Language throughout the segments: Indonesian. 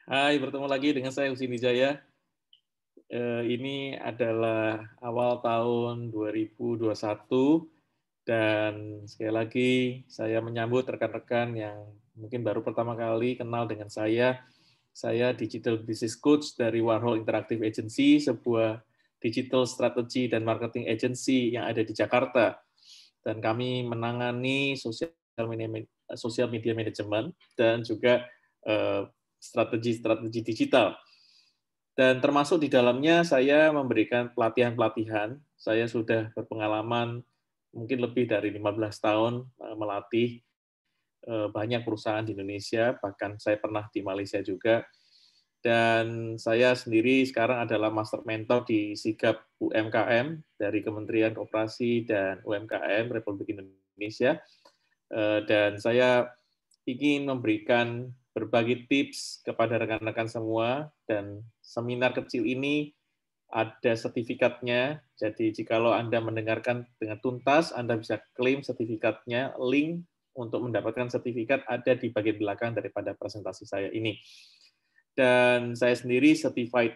Hai, bertemu lagi dengan saya Husni Jaya. Ini adalah awal tahun 2021 dan sekali lagi saya menyambut rekan-rekan yang mungkin baru pertama kali kenal dengan saya. Saya Digital Business Coach dari Warhol Interactive Agency, sebuah digital strategy dan marketing agency yang ada di Jakarta. Dan kami menangani social media management dan juga strategi-strategi digital. Dan termasuk di dalamnya saya memberikan pelatihan-pelatihan. Saya sudah berpengalaman mungkin lebih dari 15 tahun melatih banyak perusahaan di Indonesia, bahkan saya pernah di Malaysia juga. Dan saya sendiri sekarang adalah Master Mentor di Sigap UMKM dari Kementerian Koperasi dan UMKM Republik Indonesia. Dan saya ingin memberikan berbagi tips kepada rekan-rekan semua, dan seminar kecil ini ada sertifikatnya. Jadi jikalau Anda mendengarkan dengan tuntas, Anda bisa klaim sertifikatnya. Link untuk mendapatkan sertifikat ada di bagian belakang daripada presentasi saya ini. Dan saya sendiri certified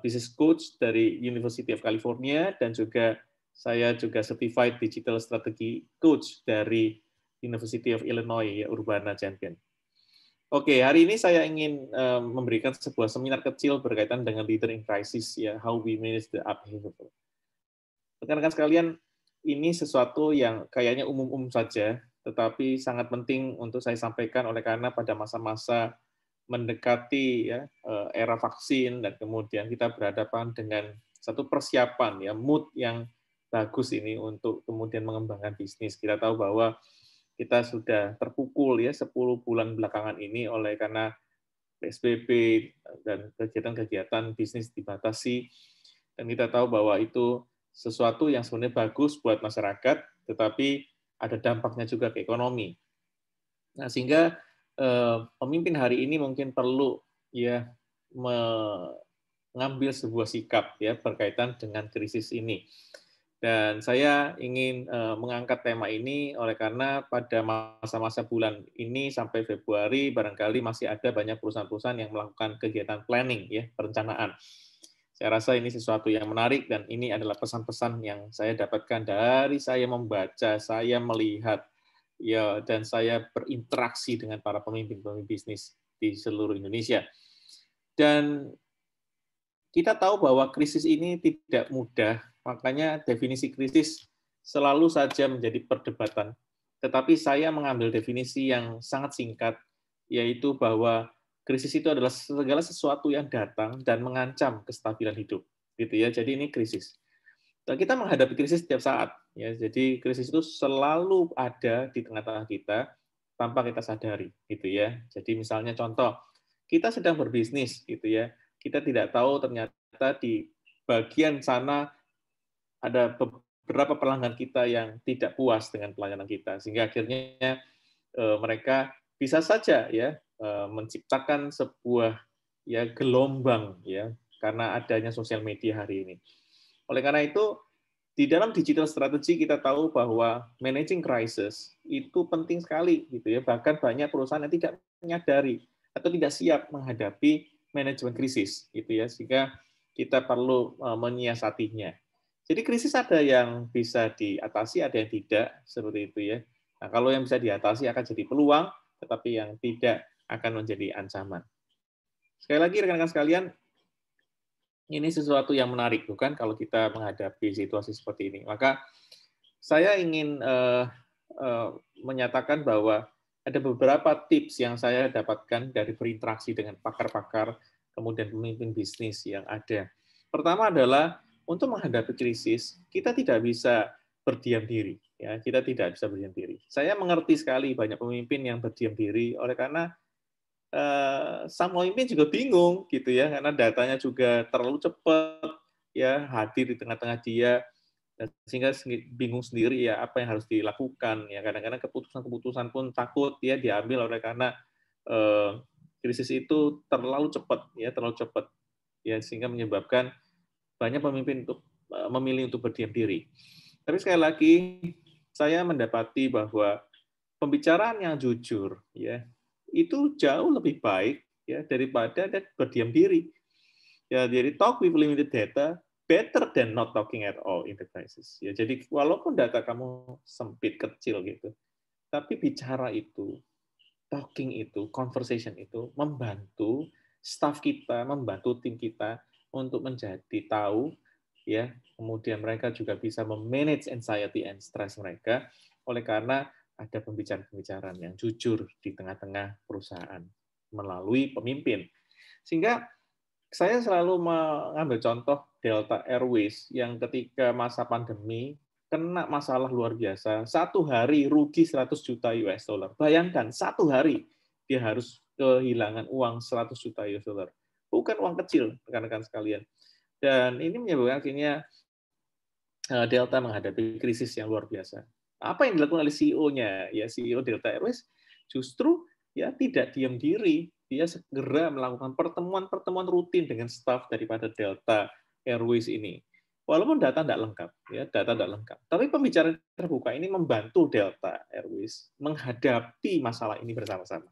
business coach dari University of California, dan juga saya juga certified digital strategy coach dari University of Illinois, Urbana-Champaign. Oke, hari ini saya ingin memberikan sebuah seminar kecil berkaitan dengan leader in crisis, ya, how we manage the upheaval. Rekan-rekan sekalian, ini sesuatu yang kayaknya umum-umum saja, tetapi sangat penting untuk saya sampaikan oleh karena pada masa-masa mendekati ya era vaksin dan kemudian kita berhadapan dengan satu persiapan ya mood yang bagus ini untuk kemudian mengembangkan bisnis. Kita tahu bahwa kita sudah terpukul ya 10 bulan belakangan ini oleh karena PSBB dan kegiatan-kegiatan bisnis dibatasi, dan kita tahu bahwa itu sesuatu yang sebenarnya bagus buat masyarakat, tetapi ada dampaknya juga ke ekonomi. Nah, sehingga pemimpin hari ini mungkin perlu ya mengambil sebuah sikap ya berkaitan dengan krisis ini. Dan saya ingin mengangkat tema ini oleh karena pada masa-masa bulan ini sampai Februari barangkali masih ada banyak perusahaan-perusahaan yang melakukan kegiatan planning ya, perencanaan. Saya rasa ini sesuatu yang menarik dan ini adalah pesan-pesan yang saya dapatkan dari saya membaca, saya melihat ya, dan saya berinteraksi dengan para pemimpin-pemimpin bisnis di seluruh Indonesia. Dan kita tahu bahwa krisis ini tidak mudah, makanya definisi krisis selalu saja menjadi perdebatan. Tetapi saya mengambil definisi yang sangat singkat, yaitu bahwa krisis itu adalah segala sesuatu yang datang dan mengancam kestabilan hidup. Gitu ya. Jadi ini krisis. Dan kita menghadapi krisis setiap saat. Ya, jadi krisis itu selalu ada di tengah-tengah kita tanpa kita sadari, gitu ya. Jadi misalnya contoh, kita sedang berbisnis, gitu ya. Kita tidak tahu ternyata di bagian sana ada beberapa pelanggan kita yang tidak puas dengan pelayanan kita, sehingga akhirnya mereka bisa saja ya menciptakan sebuah ya gelombang ya karena adanya sosial media hari ini. Oleh karena itu, di dalam digital strategy kita tahu bahwa managing crisis itu penting sekali gitu ya. Bahkan banyak perusahaan yang tidak menyadari atau tidak siap menghadapi manajemen krisis gitu ya. Sehingga kita perlu menyiasatinya. Jadi krisis ada yang bisa diatasi, ada yang tidak, seperti itu ya. Nah, kalau yang bisa diatasi akan jadi peluang, tetapi yang tidak akan menjadi ancaman. Sekali lagi rekan-rekan sekalian, ini sesuatu yang menarik, bukan, kalau kita menghadapi situasi seperti ini. Maka saya ingin menyatakan bahwa ada beberapa tips yang saya dapatkan dari berinteraksi dengan pakar-pakar, kemudian pemimpin bisnis yang ada. Pertama adalah untuk menghadapi krisis, kita tidak bisa berdiam diri. Ya, kita tidak bisa berdiam diri. Saya mengerti sekali banyak pemimpin yang berdiam diri oleh karena sang pemimpin juga bingung gitu ya, karena datanya juga terlalu cepat ya hadir di tengah-tengah dia, dan sehingga bingung sendiri ya apa yang harus dilakukan ya. Kadang-kadang keputusan-keputusan pun takut ya diambil oleh karena krisis itu terlalu cepat ya, sehingga menyebabkan banyak pemimpin untuk memilih untuk berdiam diri. Tapi sekali lagi saya mendapati bahwa pembicaraan yang jujur ya itu jauh lebih baik ya daripada Anda berdiam diri. Ya, jadi talk with limited data better than not talking at all in the crisis. Ya, jadi walaupun data kamu sempit kecil gitu, tapi bicara itu, talking itu, conversation itu membantu staff kita, membantu tim kita untuk menjadi tahu, ya, kemudian mereka juga bisa memanage anxiety and stress mereka oleh karena ada pembicaraan-pembicaraan yang jujur di tengah-tengah perusahaan melalui pemimpin. Sehingga saya selalu mengambil contoh Delta Airways yang ketika masa pandemi kena masalah luar biasa. Satu hari rugi 100 juta US dollar. Bayangkan, satu hari dia harus kehilangan uang 100 juta US dollar. Bukan uang kecil, rekan-rekan sekalian. Dan ini menyebabkan akhirnya Delta menghadapi krisis yang luar biasa. Apa yang dilakukan oleh CEO-nya? Ya, CEO Delta Airways justru ya tidak diam diri. Dia segera melakukan pertemuan-pertemuan rutin dengan staf daripada Delta Airways ini. Walaupun data tidak lengkap, ya data tidak lengkap. Tapi pembicaraan terbuka ini membantu Delta Airways menghadapi masalah ini bersama-sama.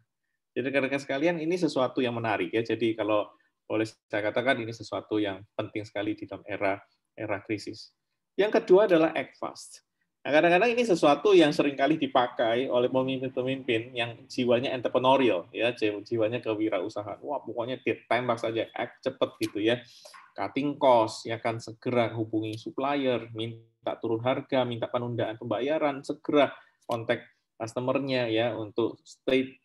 Jadi rekan-rekan sekalian, ini sesuatu yang menarik ya. Jadi kalau boleh saya katakan ini sesuatu yang penting sekali di dalam era krisis. Yang kedua adalah act fast. Nah, kadang-kadang ini sesuatu yang seringkali dipakai oleh pemimpin-pemimpin yang jiwanya entrepreneurial, ya, jiwanya kewirausahaan. Wah, pokoknya tembak saja, act cepat gitu ya. Cutting cost, ya kan segera hubungi supplier, minta turun harga, minta penundaan pembayaran, segera kontak customer-nya ya untuk stay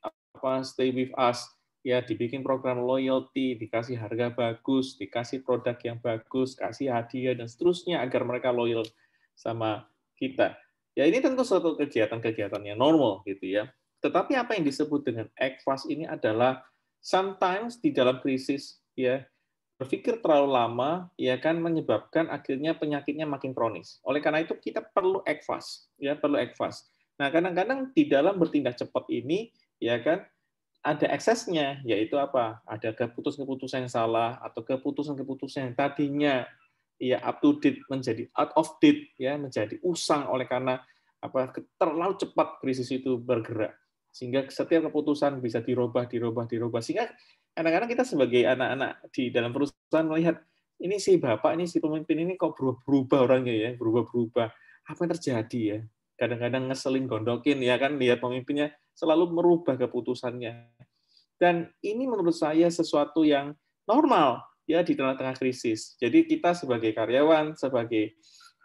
with us, ya dibikin program loyalty, dikasih harga bagus, dikasih produk yang bagus, kasih hadiah dan seterusnya agar mereka loyal sama kita. Ya ini tentu suatu kegiatan-kegiatan yang normal gitu ya. Tetapi apa yang disebut dengan act fast ini adalah sometimes di dalam krisis ya berpikir terlalu lama ya kan menyebabkan akhirnya penyakitnya makin kronis. Oleh karena itu kita perlu act fast, ya perlu act fast. Nah, kadang-kadang di dalam bertindak cepat ini ya kan ada eksesnya, yaitu apa? Ada keputusan-keputusan yang salah atau keputusan-keputusan yang tadinya ya up to date menjadi out of date, ya menjadi usang oleh karena apa terlalu cepat krisis itu bergerak, sehingga setiap keputusan bisa dirubah sehingga kadang-kadang kita sebagai anak-anak di dalam perusahaan melihat ini si bapak ini si pemimpin ini kok berubah orangnya ya berubah apa yang terjadi ya kadang-kadang ngeselin gondokin ya kan lihat pemimpinnya selalu merubah keputusannya. Dan ini menurut saya sesuatu yang normal ya di tengah-tengah krisis. Jadi kita sebagai karyawan, sebagai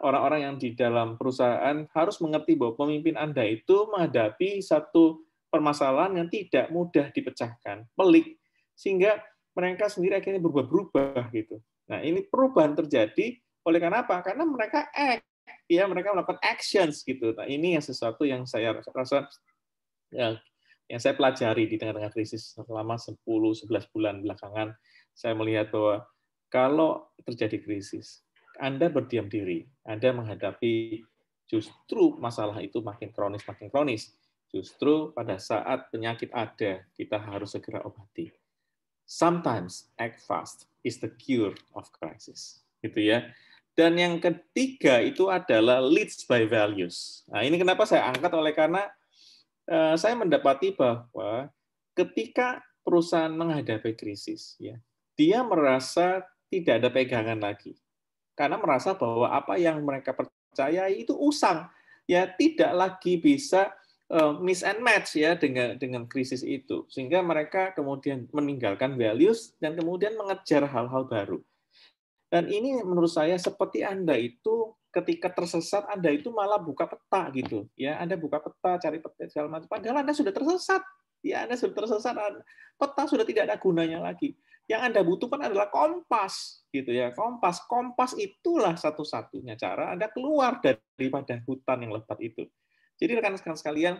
orang-orang yang di dalam perusahaan harus mengerti bahwa pemimpin Anda itu menghadapi satu permasalahan yang tidak mudah dipecahkan, pelik, sehingga mereka sendiri akhirnya berubah-berubah gitu. Nah, ini perubahan terjadi oleh karena apa? Karena mereka act, ya mereka melakukan actions gitu. Nah, ini yang sesuatu yang saya rasa yang saya pelajari di tengah-tengah krisis selama 10-11 bulan belakangan, saya melihat bahwa kalau terjadi krisis, Anda berdiam diri, Anda menghadapi justru masalah itu makin kronis. Justru pada saat penyakit ada, kita harus segera obati. Sometimes act fast is the cure of crisis. Gitu ya. Dan yang ketiga itu adalah leads by values. Nah, ini kenapa saya angkat oleh karena saya mendapati bahwa ketika perusahaan menghadapi krisis, ya, dia merasa tidak ada pegangan lagi, karena merasa bahwa apa yang mereka percayai itu usang, ya tidak lagi bisa miss and match ya dengan krisis itu, sehingga mereka kemudian meninggalkan values dan kemudian mengejar hal-hal baru. Dan ini menurut saya seperti Anda itu ketika tersesat Anda itu malah buka peta gitu ya Anda buka peta cari peta segala macam padahal Anda sudah tersesat ya Anda sudah tersesat peta sudah tidak ada gunanya lagi yang Anda butuhkan adalah kompas gitu ya kompas itulah satu-satunya cara Anda keluar daripada hutan yang lebat itu. Jadi rekan-rekan sekalian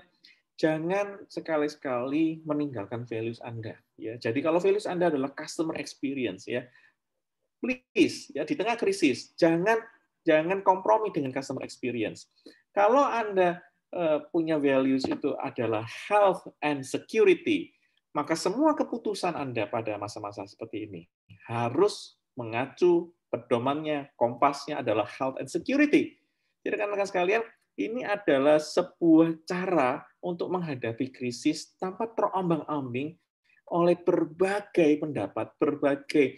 jangan sekali-sekali meninggalkan values Anda ya. Jadi kalau values Anda adalah customer experience ya please ya di tengah krisis jangan kompromi dengan customer experience. Kalau Anda punya values itu adalah health and security, maka semua keputusan Anda pada masa-masa seperti ini harus mengacu pedomannya, kompasnya adalah health and security. Jadi rekan-rekan sekalian, ini adalah sebuah cara untuk menghadapi krisis tanpa terombang-ambing oleh berbagai pendapat, berbagai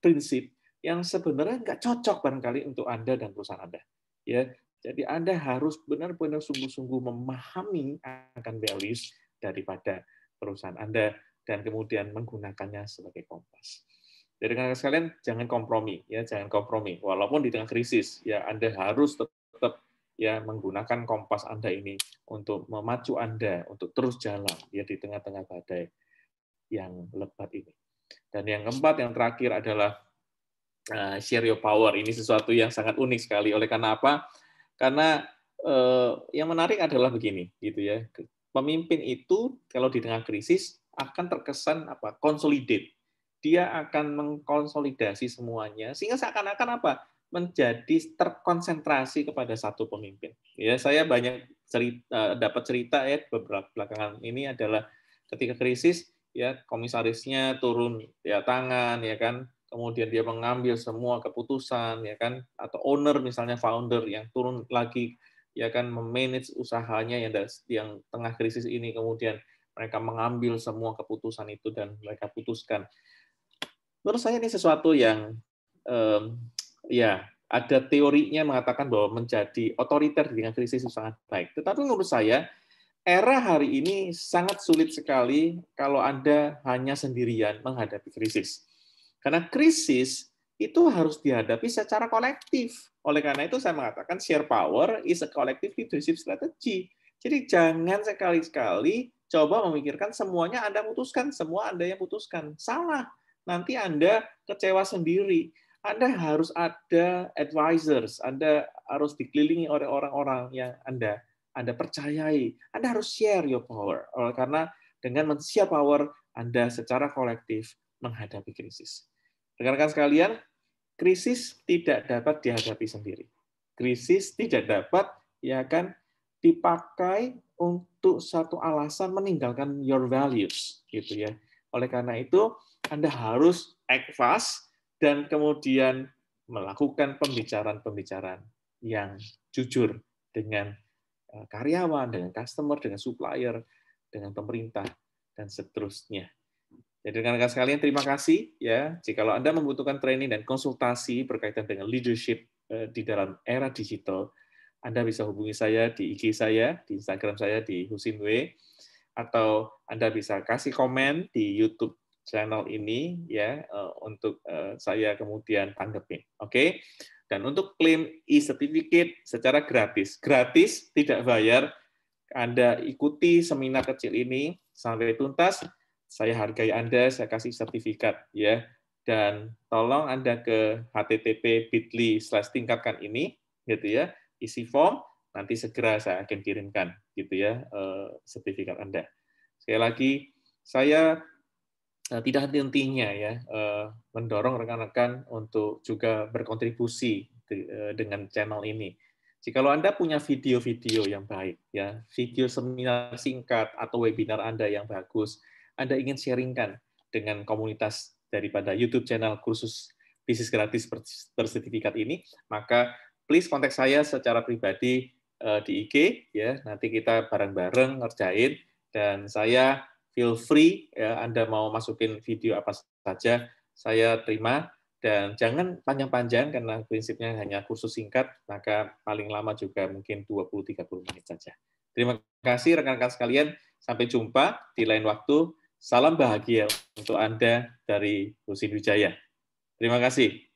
prinsip yang sebenarnya nggak cocok barangkali untuk Anda dan perusahaan Anda. Ya, jadi Anda harus benar-benar sungguh-sungguh memahami akan values daripada perusahaan Anda dan kemudian menggunakannya sebagai kompas. Jadi rekan-rekan sekalian, jangan kompromi, ya, jangan kompromi. Walaupun di tengah krisis, ya Anda harus tetap ya menggunakan kompas Anda ini untuk memacu Anda untuk terus jalan ya di tengah-tengah badai yang lebat ini. Dan yang keempat, yang terakhir adalah share your power. Ini sesuatu yang sangat unik sekali. Oleh karena apa? Karena yang menarik adalah begini, gitu ya. Pemimpin itu kalau di tengah krisis akan terkesan apa? Consolidate. Dia akan mengkonsolidasi semuanya sehingga seakan-akan apa? Menjadi terkonsentrasi kepada satu pemimpin. Ya, saya banyak dapat cerita ya beberapa belakangan ini adalah ketika krisis ya komisarisnya turun ya tangan ya kan, kemudian dia mengambil semua keputusan ya kan, atau owner misalnya founder yang turun lagi ya kan memanage usahanya yang tengah krisis ini, kemudian mereka mengambil semua keputusan itu dan mereka putuskan. Menurut saya ini sesuatu yang ya ada teorinya mengatakan bahwa menjadi otoriter dengan krisis itu sangat baik. Tetapi menurut saya era hari ini sangat sulit sekali kalau Anda hanya sendirian menghadapi krisis. Karena krisis itu harus dihadapi secara kolektif. Oleh karena itu saya mengatakan share power is a collective leadership strategy. Jadi jangan sekali-sekali coba memikirkan semuanya Anda putuskan, semua Anda yang putuskan. Salah. Nanti Anda kecewa sendiri. Anda harus ada advisors, Anda harus dikelilingi oleh orang-orang yang Anda percayai. Anda harus share your power. Karena dengan men-share power, Anda secara kolektif menghadapi krisis. Rekan-rekan sekalian, krisis tidak dapat dihadapi sendiri. Krisis tidak dapat ya kan dipakai untuk satu alasan meninggalkan your values gitu ya. Oleh karena itu, Anda harus act fast dan kemudian melakukan pembicaraan-pembicaraan yang jujur dengan karyawan, dengan customer, dengan supplier, dengan pemerintah, dan seterusnya. Jadi rekan-rekan sekalian, terima kasih ya. Jikalau Anda membutuhkan training dan konsultasi berkaitan dengan leadership di dalam era digital, Anda bisa hubungi saya di IG saya, di Instagram saya di Husinwe, atau Anda bisa kasih komen di YouTube channel ini ya untuk saya kemudian tanggepin. Oke? Dan untuk klaim e-certificate secara gratis, tidak bayar. Anda ikuti seminar kecil ini sampai tuntas, saya hargai Anda, saya kasih sertifikat ya. Dan tolong Anda ke http://tingkatkan ini gitu ya, isi form, nanti segera saya akan kirimkan gitu ya sertifikat Anda. Sekali lagi, saya tidak henti-hentinya ya mendorong rekan-rekan untuk juga berkontribusi dengan channel ini. Jikalau Anda punya video-video yang baik, ya video seminar singkat atau webinar Anda yang bagus, Anda ingin sharingkan dengan komunitas daripada YouTube channel kursus bisnis gratis bersertifikat ini, maka please kontak saya secara pribadi di IG, ya nanti kita bareng-bareng ngerjain, dan saya feel free ya Anda mau masukin video apa saja, saya terima. Dan jangan panjang-panjang karena prinsipnya hanya kursus singkat, maka paling lama juga mungkin 20-30 menit saja. Terima kasih rekan-rekan sekalian, sampai jumpa di lain waktu. Salam bahagia untuk Anda dari Husin Wijaya. Terima kasih.